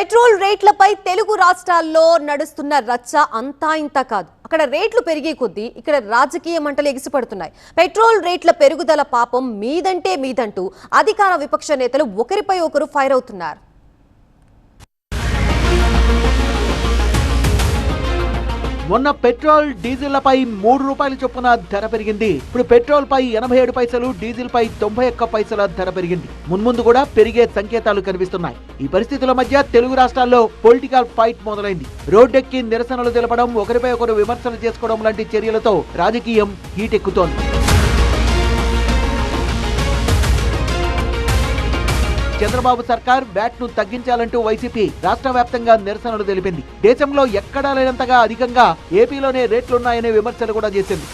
Petrol రేట్లపై Telugu రాష్ట్రాల్లో నడుస్తున్న రచ్చ అంతా ఇంత కాదు. అక్కడ రేట్లు పెరిగే కొద్దీ ఇక్కడ రాజకీయ మంటలు ఎగిసిపడుతున్నాయి. పెట్రోల్ రేట్ల పెరుగుదల పాపం మీదంటే మీదంటూ అధికార విపక్ష నేతలు ఒకరిపై ఒకరు ఫైర్ అవుతున్నారు. మొన్న పెట్రోల్ డీజిళ్లపై 3 రూపాయల చొప్పున ధర పెరిగింది. ఇప్పుడు పెట్రోల్ పై 87 పైసలు, డీజిల్ పై 91 పైసల ధర పెరిగింది. మున్ముందు కూడా పెరిగే సంకేతాలు కనిపిస్తున్నాయి. ఈ పరిస్థితుల మధ్య తెలుగు రాష్ట్రాల్లో పొలిటికల్ ఫైట్ మొదలైంది. రోడ్డెక్కి నిరసనలు తెలపడం, ఒకరిపై ఒకరు విమర్శలు చేసుకోవడం లాంటి చర్యలతో రాజకీయం హీటెక్కుతోంది. చంద్రబాబు సర్కార్ వ్యాట్ ను తగ్గించాలంటూ వైసీపీ రాష్ట్ర వ్యాప్తంగా నిరసనలు తెలిపింది. దేశంలో ఎక్కడా లేనంతగా అధికంగా ఏపీలోనే రేట్లున్నాయనే విమర్శలు కూడా చేసింది.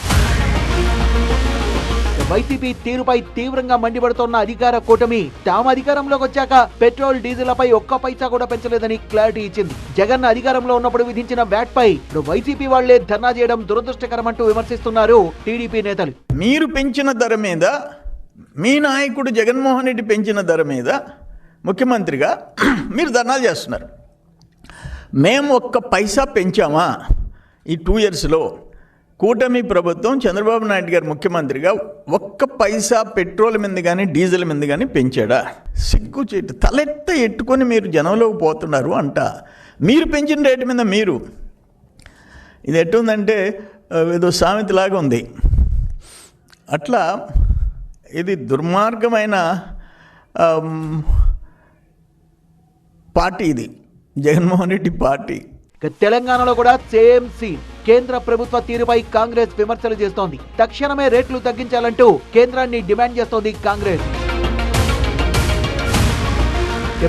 వైసీపీ తీరుపై తీవ్రంగా మండిపడుతోన్న అధికార కూటమి తాము అధికారంలోకి వచ్చాక పెట్రోల్ డీజిల్పై 1 పైసా కూడా పెంచలేదని క్లారిటీ ఇచ్చింది. జగన్ అధికారంలో ఉన్నప్పుడు విధించిన వ్యాట్ పై ఇప్పుడు వైసీపీ వాళ్లే ధర్నా చేయడం దురదృష్టకరమంటూ విమర్శిస్తున్నారు టీడీపీ నేతలు. మీరు పెంచిన ధర మీద, మీ నాయకుడు జగన్మోహన్ రెడ్డి పెంచిన ధర మీద ముఖ్యమంత్రిగా మీరు ధర్నాలు చేస్తున్నారు. మేము 1 పైసా పెంచామా? ఈ 2 ఇయర్స్లో కూటమి ప్రభుత్వం చంద్రబాబు నాయుడు గారు ముఖ్యమంత్రిగా 1 పైసా పెట్రోల్ మీద కానీ డీజిల్ మీద కానీ పెంచాడా? సిగ్గు చేటు తలెత్త ఎట్టుకొని మీరు జనంలోకి పోతున్నారు అంట. మీరు పెంచిన రేటు మీద మీరు, ఇది ఎట్టుందంటే ఏదో సామెతలాగా ఉంది. అట్లా ఇది దుర్మార్గమైన పార్టీ, ఇది జగన్మోహన్ రెడ్డి పార్టీ. తెలంగాణలో కూడా సేమ్ సీన్. కేంద్ర ప్రభుత్వ తీరుపై కాంగ్రెస్ విమర్శలు చేస్తోంది. తక్షణమే రేట్లు తగ్గించాలంటూ కేంద్రాన్ని డిమాండ్ చేస్తోంది కాంగ్రెస్.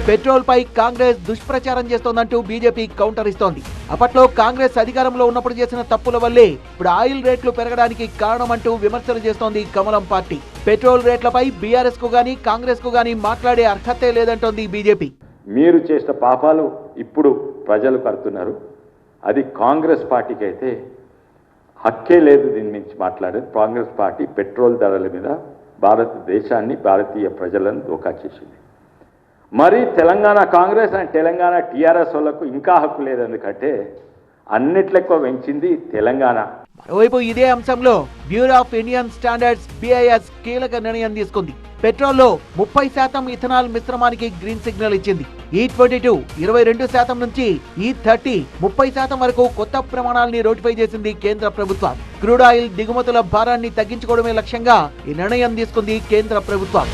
పెట్రోల్ పై కాంగ్రెస్ దుష్ప్రచారం చేస్తోందంటూ బీజేపీ కౌంటర్ ఇస్తోంది. అప్పట్లో కాంగ్రెస్ అధికారంలో ఉన్నప్పుడు చేసిన తప్పుల వల్లే ఇప్పుడు ఆయిల్ రేట్లు పెరగడానికి కారణమంటూ విమర్శలు చేస్తోంది కమలం పార్టీ. పెట్రోల్ రేట్లపై బీఆర్ఎస్ కు గానీ కాంగ్రెస్ కు గానీ మాట్లాడే అర్హతే లేదంటోంది బీజేపీ. మీరు చేసిన పాపాలు ఇప్పుడు ప్రజలు కడుతున్నారు. అది కాంగ్రెస్ పార్టీకి అయితే హక్కే లేదు దీని నుంచి మాట్లాడేది. కాంగ్రెస్ పార్టీ పెట్రోల్ ధరల మీద భారతదేశాన్ని, భారతీయ ప్రజలను దోకా చేసింది. మరి తెలంగాణ కాంగ్రెస్ అండ్ తెలంగాణ టీఆర్ఎస్ వాళ్ళకు ఇంకా హక్కు లేదు. ఎందుకంటే అన్నిట్లెక్కువ పెంచింది తెలంగాణ. మరోవైపు ఇదే అంశంలో bureau of Indian standards BIS కీలక నిర్ణయం తీసుకుంది. పెట్రోల్లో 30% ఇథనాల్ మిశ్రమానికి గ్రీన్ సిగ్నల్ ఇచ్చింది. E22 22% నుంచి E30 30% వరకు కొత్త ప్రమాణాలని నోటిఫై చేసింది కేంద్ర ప్రభుత్వం. క్రూడ్ ఆయిల్ దిగుమతుల భారాన్ని తగ్గించుకోవడమే లక్ష్యంగా ఈ నిర్ణయం తీసుకుంది కేంద్ర ప్రభుత్వం.